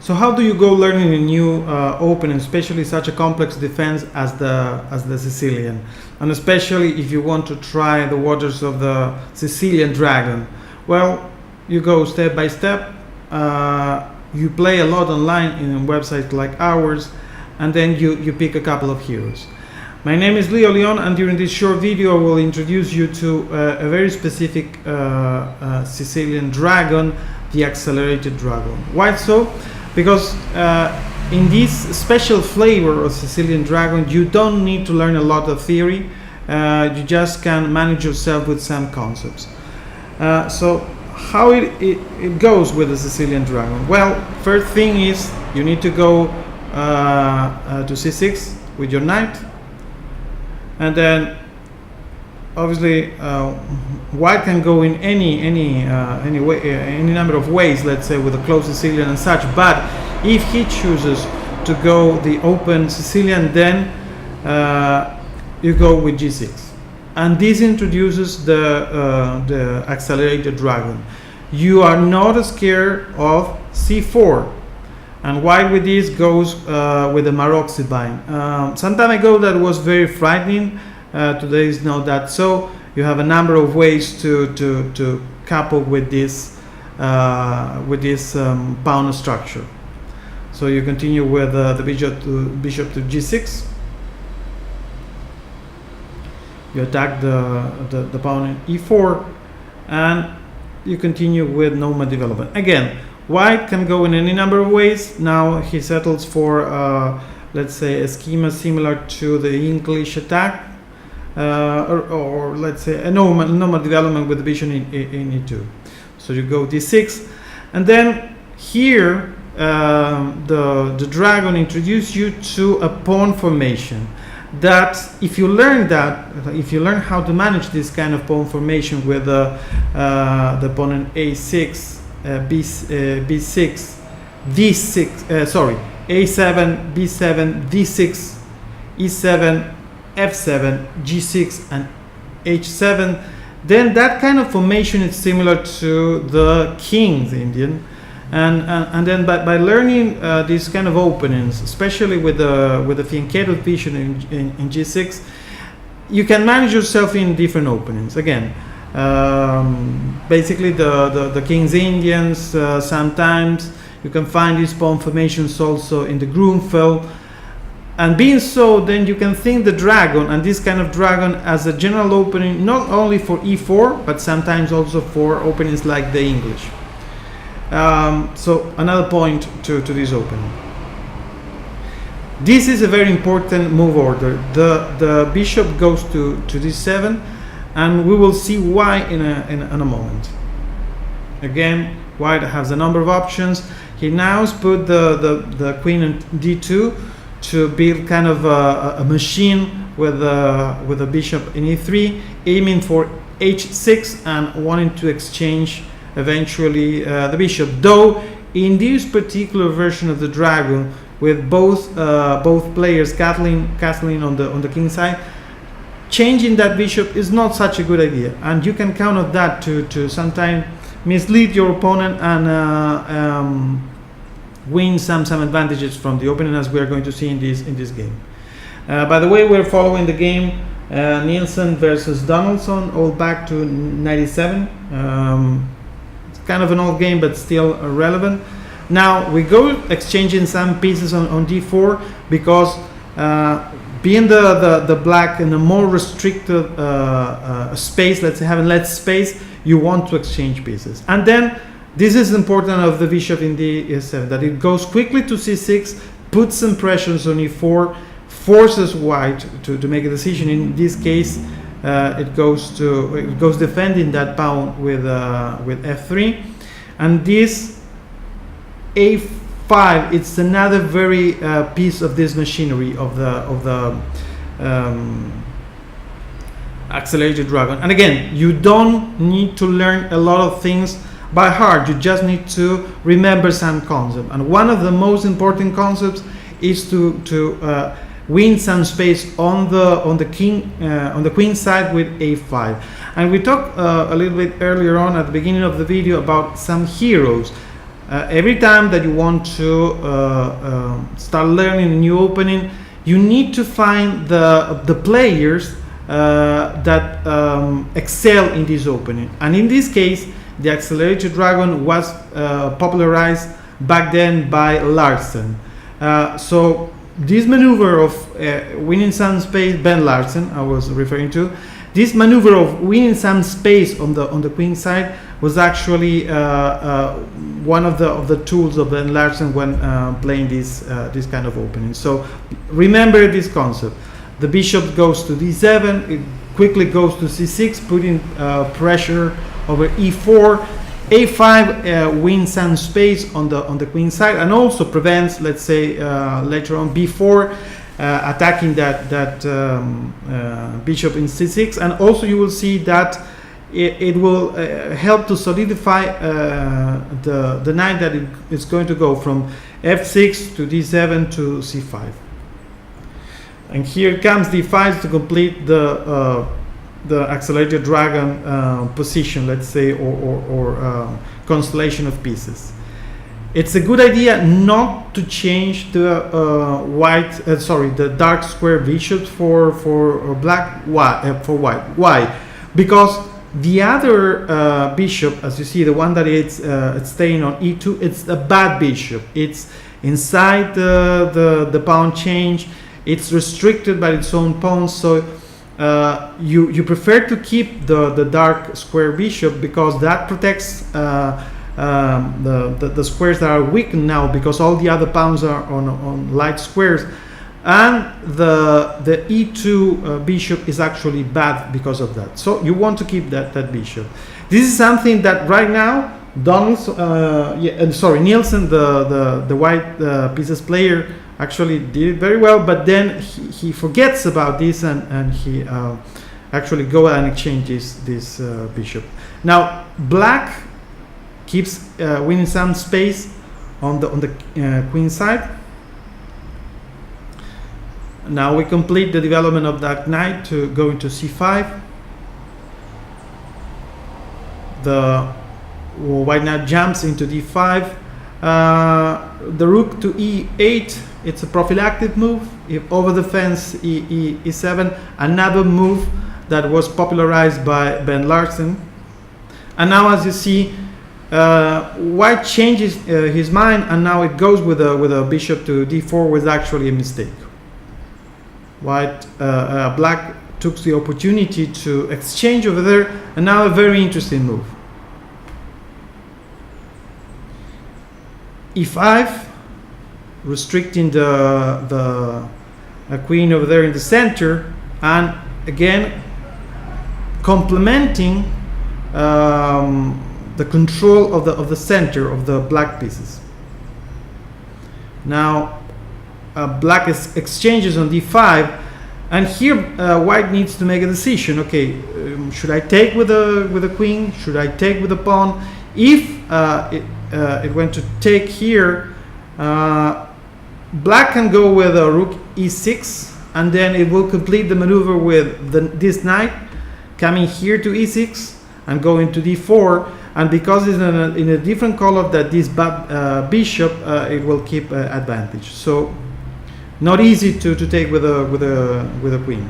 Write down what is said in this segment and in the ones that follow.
So how do you go learning a new opening, especially such a complex defense as the Sicilian, and especially if you want to try the waters of the Sicilian dragon? Well, you go step by step. You play a lot online in websites like ours, and then you pick a couple of heroes. My name is Leo Leon, and during this short video I will introduce you to a very specific Sicilian dragon, the Accelerated dragon. Why so? Because in this special flavor of Sicilian dragon, you don't need to learn a lot of theory. You just can manage yourself with some concepts. So how it goes with the Sicilian dragon? Well, first thing is you need to go to c6 with your knight, and then obviously white can go in any way, any number of ways, let's say with a closed Sicilian and such. But if he chooses to go the open Sicilian, then you go with g6, and this introduces the Accelerated dragon. You are not scared of c4, and white with this goes with the Maroxybine. Some time ago that was very frightening. Today is not that so. You have a number of ways to couple with this pawn structure. So you continue with the bishop to g6. You attack the pawn in e4, and you continue with nomad development. Again, white can go in any number of ways. Now he settles for let's say a schema similar to the English attack. Or let's say a normal development with the bishop in e2. So you go d6, and then here the dragon introduces you to a pawn formation. That if you learn how to manage this kind of pawn formation with the pawn in a6, b6, d6, sorry, a7, b7, d6, e7, f7, g6, and h7, then that kind of formation is similar to the King's Indian, and then by learning these kind of openings, especially with the fianchetto vision in g6, you can manage yourself in different openings. Again, basically the King's Indians. Sometimes you can find these pawn formations also in the Grunfeld. And being so, then you can think the dragon and this kind of dragon as a general opening, not only for e4, but sometimes also for openings like the English. So another point to this opening. This is a very important move order. The bishop goes to d7, and we will see why in a moment. Again, white has a number of options. He now has put the queen in d2 to build kind of a machine with a bishop in e3, aiming for h6 and wanting to exchange eventually the bishop. Though in this particular version of the dragon, with both players castling on the king side, changing that bishop is not such a good idea, and you can count on that to sometimes mislead your opponent and win some advantages from the opening, as we are going to see in this game. By the way, we're following the game Nielsen versus Donaldson, all back to 97. It's kind of an old game, but still relevant. Now we go exchanging some pieces on d4 because being the black in a more restricted space, let's say having less space, you want to exchange pieces. And then this is important of the bishop in d7, that it goes quickly to c6, puts some pressures on e4, forces white to make a decision. In this case, it goes defending that pawn with f3, and this a5. It's another very piece of this machinery of the Accelerated dragon. And again, you don't need to learn a lot of things by heart. You just need to remember some concept, and one of the most important concepts is to win some space on the queen side with a5. And we talked a little bit earlier on at the beginning of the video about some heroes. Every time that you want to start learning a new opening, you need to find the players that excel in this opening. And in this case, the Accelerated Dragon was popularized back then by Larsen. So this maneuver of winning some space, Ben Larsen, I was referring to, this maneuver of winning some space on the queen side was actually one of the tools of Ben Larsen when playing this kind of opening. So remember this concept. The bishop goes to d7, it quickly goes to c6, putting pressure over e4. a5 wins some space on the queen side and also prevents, let's say, later on b4 attacking that bishop in c6, and also you will see that it will help to solidify the knight that it is going to go from f6 to d7 to c5. And here comes d5 to complete the Accelerated Dragon position, let's say, or constellation of pieces. It's a good idea not to change the the dark square bishop for black. For white. Why? Because the other bishop, as you see, the one that it's staying on e2, it's a bad bishop. It's inside the pawn change. It's restricted by its own pawns. So you prefer to keep the dark square bishop because that protects the squares that are weakened now, because all the other pawns are on light squares, and the e2 bishop is actually bad because of that. So you want to keep that bishop. This is something that right now Nielsen, the white pieces player, actually did it very well, but then he forgets about this and he actually go and exchange this bishop. Now black keeps winning some space on the queen side. Now we complete the development of that knight to go into c5. The white knight jumps into d5. The rook to e8, it's a prophylactic move. If over the fence, e7, another move that was popularized by Ben Larsen. And now, as you see, white changes his mind, and now it goes with a bishop to d4, was actually a mistake. Black took the opportunity to exchange over there, and now a very interesting move. e5, restricting the queen over there in the center, and again complementing the control of the center of the black pieces. Now black exchanges on d5, and here white needs to make a decision. Okay, should I take with the queen? Should I take with the pawn? If it went to take here, black can go with a rook e6, and then it will complete the maneuver with this knight coming here to e6 and going to d4, and because it's in a different color that this bishop, it will keep advantage. So not easy to take with a queen.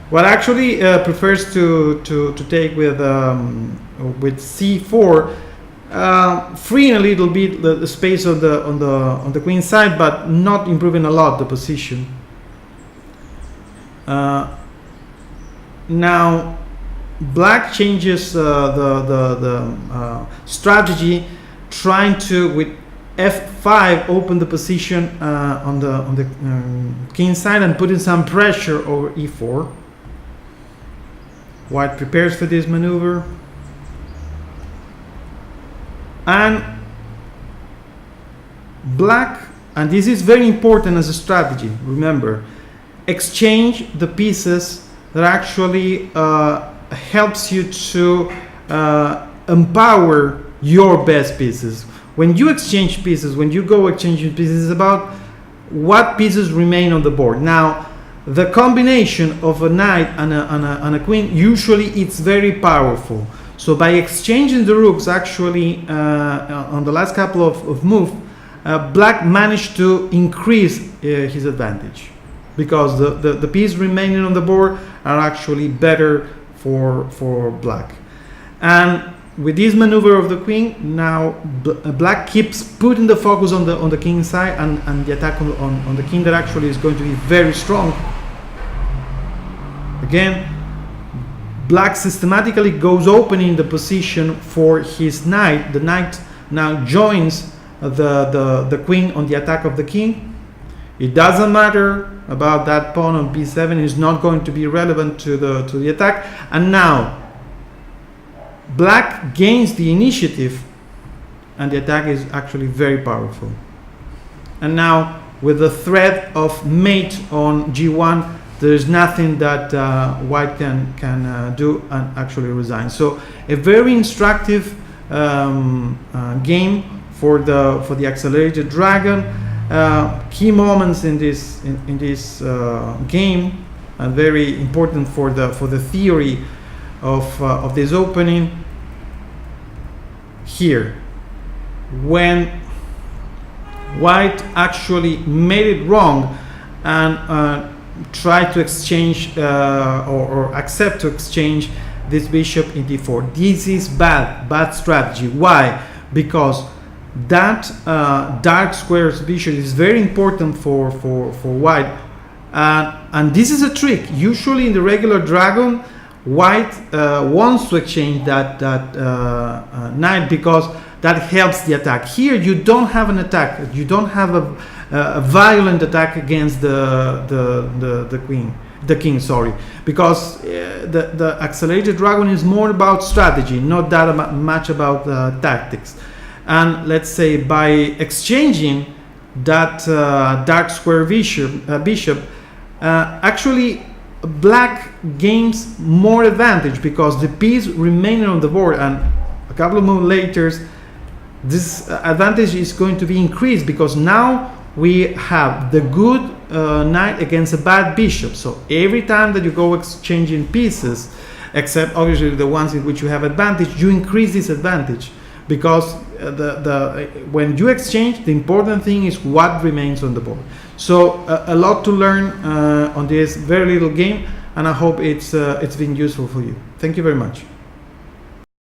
What actually prefers to take with c4, freeing a little bit the space on the queen side, but not improving a lot the position. Now black changes the strategy, trying to with f5 open the position on the king side and putting some pressure over e4. White prepares for this maneuver, and black, and this is very important as a strategy, remember, exchange the pieces that actually helps you to empower your best pieces. When you exchange pieces, when you go exchanging pieces, it's about what pieces remain on the board. Now the combination of a knight and a queen, usually it's very powerful. So by exchanging the rooks, actually, on the last couple of moves, black managed to increase his advantage, because the pieces remaining on the board are actually better for black. And with this maneuver of the queen, now black keeps putting the focus on the king side, and the attack on the king that actually is going to be very strong. Again, black systematically goes opening the position for his knight. The knight now joins the queen on the attack of the king. It doesn't matter about that pawn on b7, is not going to be relevant to the attack. And now black gains the initiative, and the attack is actually very powerful. And now with the threat of mate on g1, there is nothing that white can do and actually resign. So a very instructive game for the Accelerated Dragon. Key moments in this game, and very important for the theory of this opening. Here, when white actually made it wrong and tried to exchange or accept to exchange this bishop in d4. This is bad strategy. Why? Because that dark squares bishop is very important for white, and this is a trick. Usually in the regular dragon, white wants to exchange that knight, because that helps the attack. Here you don't have an attack. You don't have a violent attack against the king, sorry, because the Accelerated Dragon is more about strategy, not that much about tactics. And let's say by exchanging that dark square bishop, actually black gains more advantage, because the piece remaining on the board, and a couple of moves later this advantage is going to be increased, because now we have the good knight against a bad bishop. So every time that you go exchanging pieces, except obviously the ones in which you have advantage, you increase this advantage, because when you exchange, the important thing is what remains on the board. So a lot to learn on this very little game, and I hope it's been useful for you. Thank you very much.